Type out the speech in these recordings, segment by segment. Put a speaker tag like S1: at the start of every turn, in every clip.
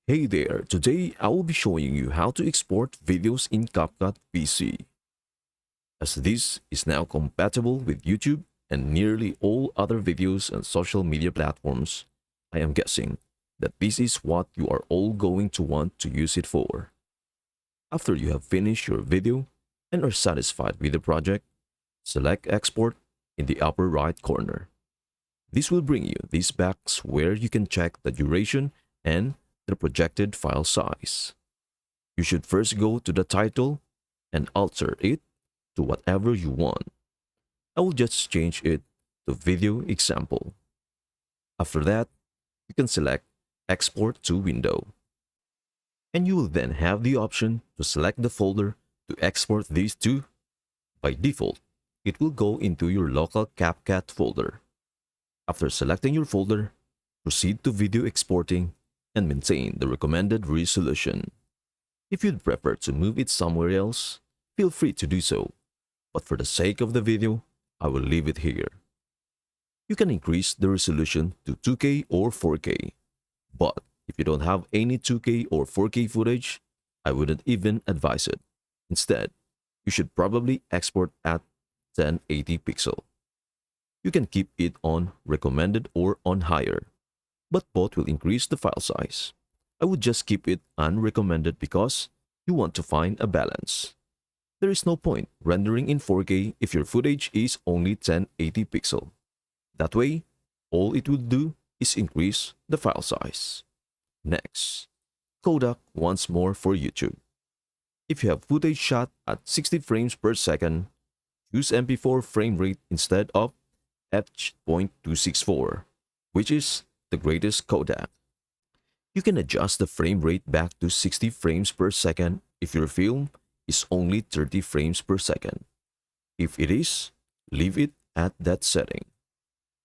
S1: Hey there, today I will be showing you how to export videos in Capcut PC. As this is now compatible with YouTube and nearly all other videos and social media platforms, I am guessing that this is what you are all going to want to use it for. After you have finished your video and are satisfied with the project, select Export in the upper right corner. This will bring you this box where you can check the duration and the projected file size. You should first go to the title and alter it to whatever you want. I will just change it to video example. After that, you can select Export to Window. And you will then have the option to select the folder to export these to. By default, it will go into your local Capcut folder. After selecting your folder, proceed to video exporting and maintain the recommended resolution. If you'd prefer to move it somewhere else, feel free to do so, but for the sake of the video, I will leave it here. You can increase the resolution to 2K or 4K, but if you don't have any 2K or 4K footage, I wouldn't even advise it. Instead, you should probably export at 1080 pixel. You can keep it on recommended or on higher, but both will increase the file size. I would just keep it unrecommended because you want to find a balance. There is no point rendering in 4K if your footage is only 1080 pixel. That way, all it will do is increase the file size. Next, Kodak once more for YouTube. If you have footage shot at 60 frames per second, use MP4 frame rate instead of f.264, which is the greatest Kodak. You can adjust the frame rate back to 60 frames per second if your film is only 30 frames per second. If it is, leave it at that setting.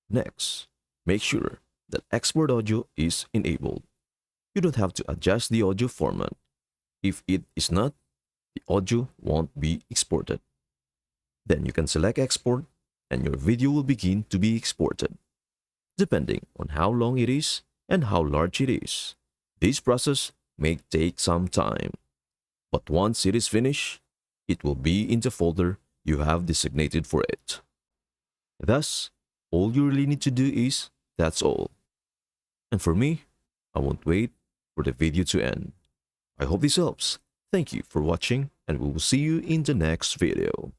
S1: Next, make sure that export audio is enabled. You don't have to adjust the audio format. If it is not, the audio won't be exported. Then you can select export and your video will begin to be exported. Depending on how long it is and how large it is, this process may take some time. But once it is finished, it will be in the folder you have designated for it. Thus, all you really need to do is that's all. And for me, I won't wait for the video to end. I hope this helps. Thank you for watching and we will see you in the next video.